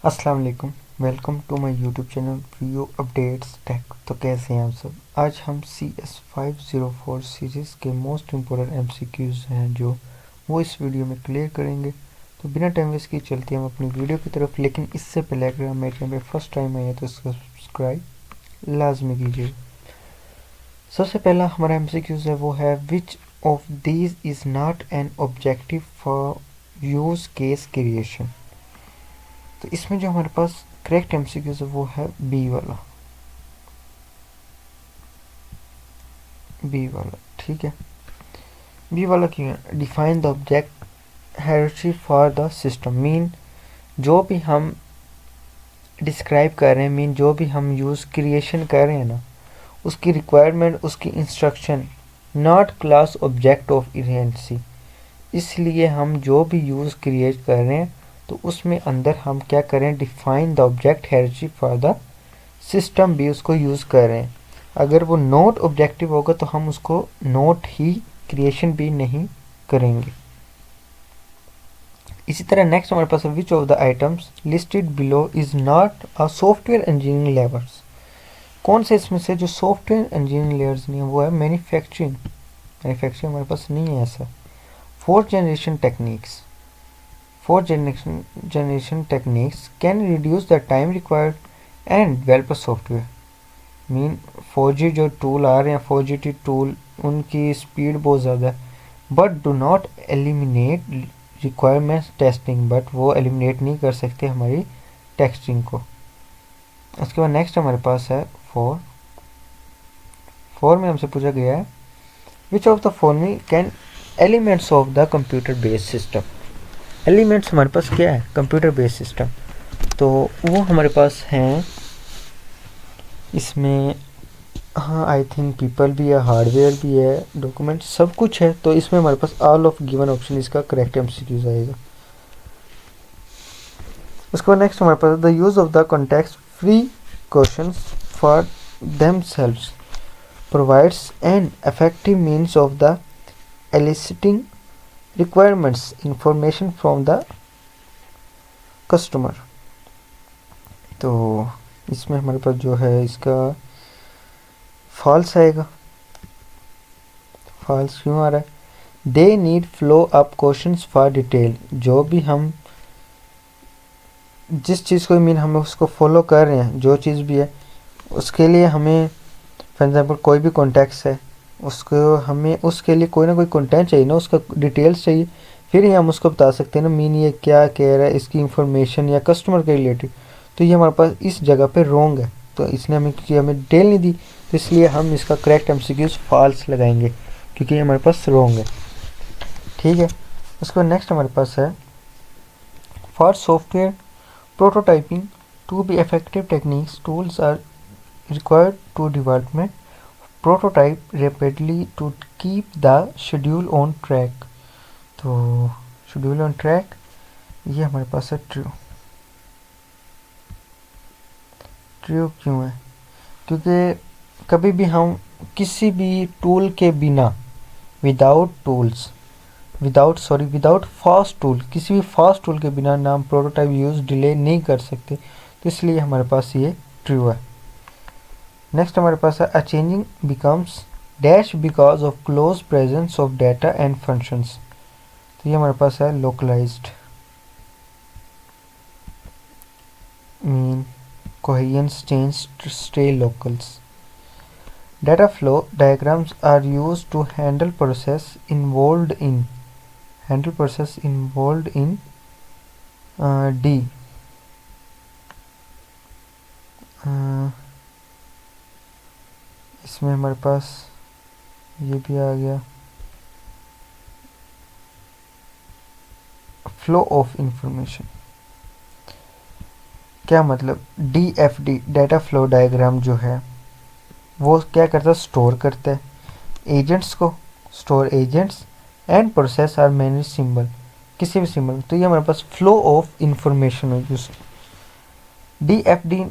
अस्सलाम वालेकुम। Welcome to my YouTube channel video updates tech. तो कैसे हैं आप सब। आज हम CS504 सीरीज़ के मोस्ट इम्पोर्टेंट MCQs हैं जो वो इस वीडियो में क्लियर करेंगे। तो बिना टाइम वेस्ट किए चलते हैं हम अपनी वीडियो की तरफ। लेकिन इससे पहले अगर आप मेरे चैनल पर फर्स्ट टाइम आए हैं तो इसको सब्सक्राइब लाजमी कीजिए। सबसे पहला हमारा MCQs है वो है which of these is not an objective for use case creation. तो इसमें जो हमारे पास करेक्ट MCQs है वो है बी वाला। बी वाला ठीक है। बी वाला क्यों है? Define the object hierarchy for the system. Mean जो भी हम डिस्क्राइब कर रहे हैं, मीन जो भी हम यूज़ क्रिएशन कर रहे हैं ना, उसकी रिक्वायरमेंट, उसकी instruction, not class object of errancy. इसलिए हम जो भी यूज़ क्रिएट कर रहे हैं तो उसमें अंदर हम क्या करें, define the object hierarchy for the system भी उसको यूज़ कर रहे हैं। अगर वो नोट ऑब्जेक्टिव होगा तो हम उसको नोट ही क्रिएशन भी नहीं करेंगे। इसी तरह नेक्स्ट हमारे पास which of the items listed below is not a software engineering layers. कौन से इसमें से जो सॉफ्टवेयर इंजीनियरिंग लेयर्स नहीं है वो है मैन्युफैक्चरिंग। मैन्युफैक्चरिंग हमारे पास नहीं है ऐसा। Fourth generation techniques. Fourth generation techniques can reduce the time required and develop software. Mean 4G जो टूल आ रहे हैं, 4GT टूल, उनकी स्पीड बहुत ज़्यादा है, but do not eliminate requirements testing. But वो एलिमिनेट नहीं कर सकते हमारी टेस्टिंग को। उसके बाद नेक्स्ट हमारे पास है फोर। फोर में हमसे पूछा गया है विच of the following can elements of the computer based system. Elements हमारे पास क्या है, कंप्यूटर बेस्ड सिस्टम। तो वो हमारे पास हैं इसमें, हाँ आई थिंक पीपल भी है, हार्डवेयर भी है, डॉक्यूमेंट सब कुछ है। तो इसमें हमारे पास ऑल ऑफ गिवन ऑप्शन इसका करेक्ट MCQs आएगा। उसके बाद नेक्स्ट हमारे पास the use of the context free questions for themselves provides an effective मीन्स ऑफ द eliciting requirements information from the customer। तो इसमें हमारे पास जो है इसका फॉल्स आएगा। फॉल्स क्यों आ रहा है? They need flow up questions for detail. जो भी हम जिस चीज़ को मीन हमें उसको फॉलो कर रहे हैं, जो चीज़ भी है उसके लिए हमें फॉर एग्जांपल कोई भी कॉन्टेक्स्ट है उसको हमें उसके लिए कोई ना कोई कंटेंट चाहिए ना, उसका डिटेल्स चाहिए, फिर ही हम उसको बता सकते हैं ना मीन ये क्या कह रहा है, इसकी इंफॉर्मेशन या कस्टमर के रिलेटेड। तो ये हमारे पास इस जगह पे रॉन्ग है। तो इसने हमें क्योंकि हमें डिटेल नहीं दी तो इसलिए हम इसका करेक्ट MCQs फॉल्स लगाएंगे क्योंकि ये हमारे पास रॉन्ग है। ठीक है। उसके बाद नेक्स्ट हमारे पास है for software prototyping to be effective techniques tools are required to development prototype rapidly to keep the schedule on track। तो schedule on track ये हमारे पास है ट्रू। ट्रू क्यों है? क्योंकि कभी भी हम किसी भी टूल के बिना, विदाउट फास्ट टूल, किसी भी फास्ट टूल के बिना ना हम प्रोटोटाइप यूज डिले नहीं कर सकते। तो इसलिए हमारे पास ये ट्रू है। नेक्स्ट हमारे पास है a changing becomes dash because of close presence of data and functions. तो ये हमारे पास है localized. Mean coherence change to stay locals. Data flow diagrams are used to handle process involved in D। इसमें हमारे पास ये भी आ गया फ्लो ऑफ इंफॉर्मेशन। क्या मतलब? DFD डाटा फ्लो डायग्राम जो है वो क्या करता है, स्टोर करता है एजेंट्स को, store agents and process are many symbol, किसी भी सिंबल। तो ये हमारे पास फ्लो ऑफ इंफॉर्मेशन हो use. DFD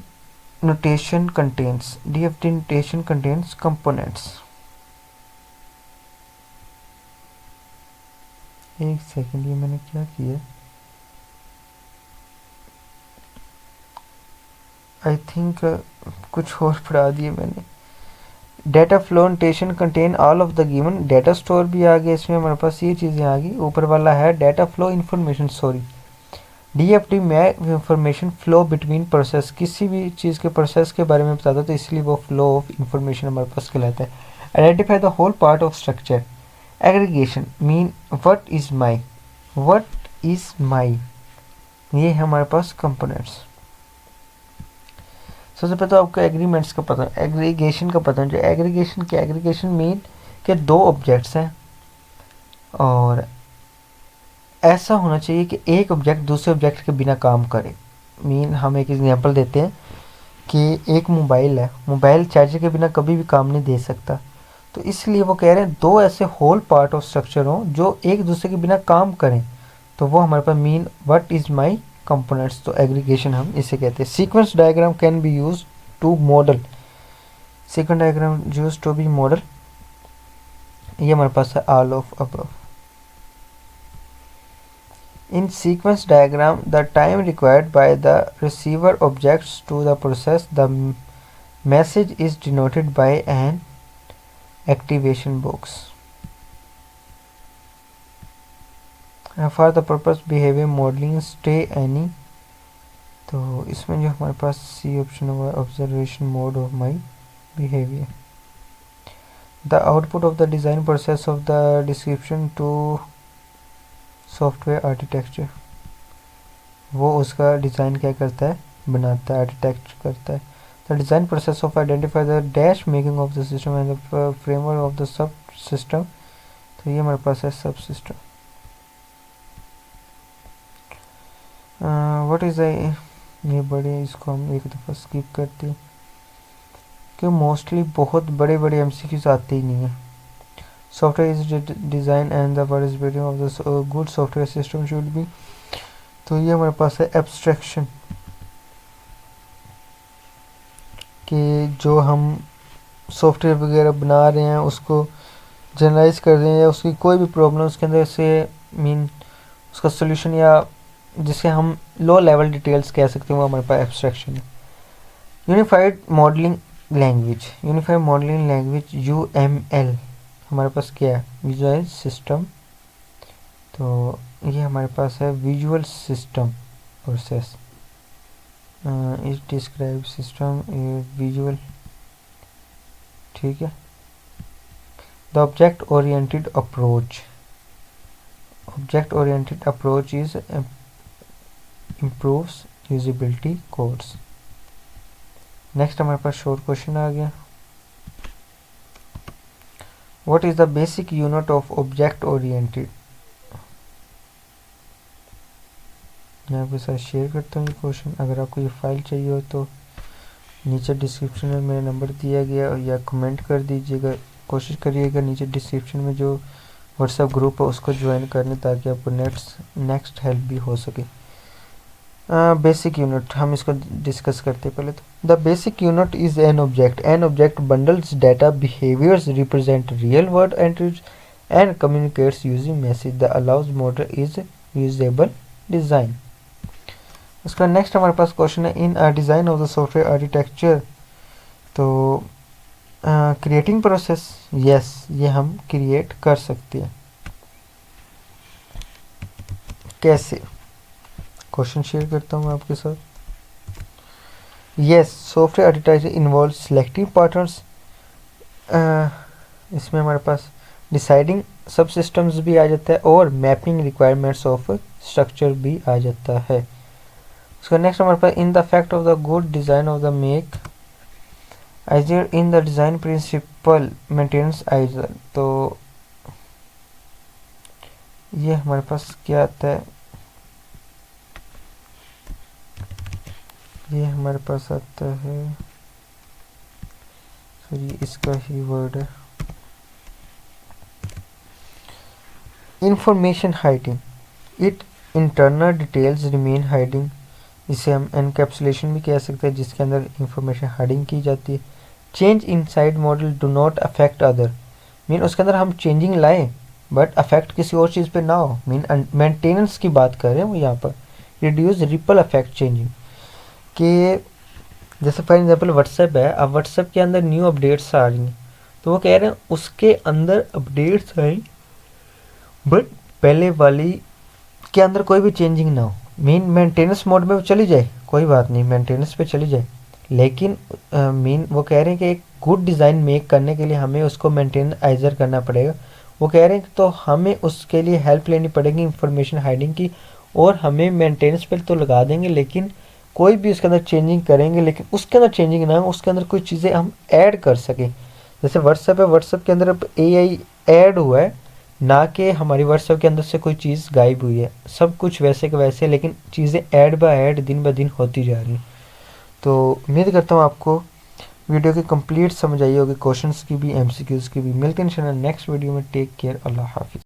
notation contains components। एक सेकंड, ये मैंने क्या किया? आई थिंक कुछ और पढ़ा दिए मैंने। Data flow notation contain all of the given, data store भी आ गया इसमें हमारे पास, ये चीज़ें आ गई। ऊपर वाला है data flow information, sorry DFT में इंफॉर्मेशन फ्लो बिटवीन प्रोसेस, किसी भी चीज़ के प्रोसेस के बारे में बताता है तो इसलिए वो फ्लो ऑफ इंफॉर्मेशन हमारे पास कहलाता है। Identify the whole part of structure. Aggregation mean what is my, what is my, ये है हमारे पास कंपोनेंट्स। सबसे पहले तो आपको एग्रीमेंट्स का पता, एग्रीगेशन का पता है। जो एग्रीगेशन क्या, एग्रीगेशन मीन के दो ऑब्जेक्ट्स हैं और ऐसा होना चाहिए कि एक ऑब्जेक्ट दूसरे ऑब्जेक्ट के बिना काम करे। मीन हम एक एग्जांपल देते हैं कि एक मोबाइल है, मोबाइल चार्जर के बिना कभी भी काम नहीं दे सकता, तो इसलिए वो कह रहे हैं दो ऐसे होल पार्ट ऑफ स्ट्रक्चर हों जो एक दूसरे के बिना काम करें, तो वो हमारे पास mean what is my components, तो एग्रीगेशन हम इसे कहते हैं। Sequence diagram can be use to model, sequence diagram use to be model, ये हमारे पास है all of above. In sequence diagram, the time required by the receiver objects to the process the message is denoted by an activation box. For the purpose behavior modeling stay any, तो इसमें जो हमारे पास C option हुआ observation mode of my behaviour. The output of the design process of the description to software architecture, वो उसका design क्या करता है, बनाता है, आर्किटेक्ट करता है। The design process of identify the dash making of the system and the framework of the sub system, तो ये हमारे पास है सब सिस्टम। व्हाट इज़ ये बड़े, इसको हम एक दफ़ा स्किप करते हैं क्योंकि मोस्टली बहुत बड़े बड़े MCQs आते ही नहीं हैं। Software is design and the participating of the good software system should be, तो ये हमारे पास है एब्स्ट्रैक्शन, कि जो हम सॉफ्टवेयर वगैरह बना रहे हैं उसको जनरलाइज कर रहे हैं या उसकी कोई भी प्रॉब्लम उसके अंदर से मीन उसका सोल्यूशन या जिसे हम लो लेवल डिटेल्स कह सकते हैं, वो हमारे पास एब्स्ट्रैक्शन है। Unified modelling language, unified modelling language UML हमारे पास क्या है, विजुअल सिस्टम, तो ये हमारे पास है visual system process, it describe system visual, ठीक है। The object oriented approach, object oriented approach is improves usability codes. Next हमारे पास शॉर्ट क्वेश्चन आ गया। What is the basic unit of object oriented? मैं आपके साथ शेयर करता हूँ ये क्वेश्चन। अगर आपको ये फाइल चाहिए हो तो नीचे डिस्क्रिप्शन में मेरा नंबर दिया गया या कमेंट कर दीजिएगा। कोशिश करिएगा नीचे डिस्क्रिप्शन में जो व्हाट्सएप ग्रुप है उसको ज्वाइन करने, ताकि आपको नेक्स्ट हेल्प भी हो सके। बेसिक यूनिट हम इसको डिस्कस करते हैं पहले तो। The basic unit is an object bundles data behaviours represent real world entities and communicates using message the allows model is usable design. उसका नेक्स्ट हमारे पास क्वेश्चन है in design of the software architecture, तो creating process, yes ये हम create कर सकते हैं। कैसे, क्वेश्चन शेयर करता हूँ मैं आपके साथ। Yes, software architecture involve selecting patterns, इसमें हमारे पास डिसाइडिंग सब सिस्टम्स भी आ जाता है और मैपिंग रिक्वायरमेंट्स ऑफ स्ट्रक्चर भी आ जाता है। उसका नेक्स्ट हमारे पास in the fact of the good design of the make easier in the design principle maintenance easier, तो ये हमारे पास क्या आता है, ये हमारे पास आता है, सॉरी इसका ही वर्ड है, information hiding, it internal details remain hiding, इसे हम एनकैप्सुलेशन भी कह सकते हैं जिसके अंदर इंफॉर्मेशन हाइडिंग की जाती है। Change inside model do not affect other, mean उसके अंदर हम चेंजिंग लाएं बट अफेक्ट किसी और चीज़ पे ना हो, मीन मेंटेनेंस की बात कर रहे हैं वो यहाँ पर। रिड्यूस रिपल अफेक्ट चेंजिंग, कि जैसे फॉर एग्जांपल व्हाट्सएप है, अब व्हाट्सएप के अंदर न्यू अपडेट्स आ रही हैं, तो वो कह रहे हैं उसके अंदर अपडेट्स आए बट पहले वाली के अंदर कोई भी चेंजिंग ना हो। मेन मेंटेनेंस मोड में वो चली जाए, कोई बात नहीं, मेंटेनेंस पे चली जाए, लेकिन मेन वो कह रहे हैं कि एक गुड डिज़ाइन मेक करने के लिए हमें उसको मेंटेनाइजर करना पड़ेगा। वो कह रहे हैं कि तो हमें उसके लिए हेल्प लेनी पड़ेगी इंफॉर्मेशन हाइडिंग की, और हमें मेंटेनेंस पे तो लगा देंगे, लेकिन कोई भी उसके अंदर चेंजिंग करेंगे लेकिन उसके अंदर चेंजिंग ना हो, उसके अंदर कोई चीज़ें हम ऐड कर सकें। जैसे व्हाट्सएप है, व्हाट्सएप के अंदर अब AI ऐड हुआ है, ना कि हमारी व्हाट्सएप के अंदर से कोई चीज़ गायब हुई है, सब कुछ वैसे के वैसे, लेकिन चीज़ें ऐड बाय ऐड दिन ब दिन होती जा रही हैं। तो उम्मीद करता हूँ आपको वीडियो की कंप्लीट समझ आई होगी, क्वेश्चंस की भी, MCQs की भी। मिलते हैं इंशाल्लाह नेक्स्ट वीडियो में। टेक केयर, अल्लाह हाफिज़।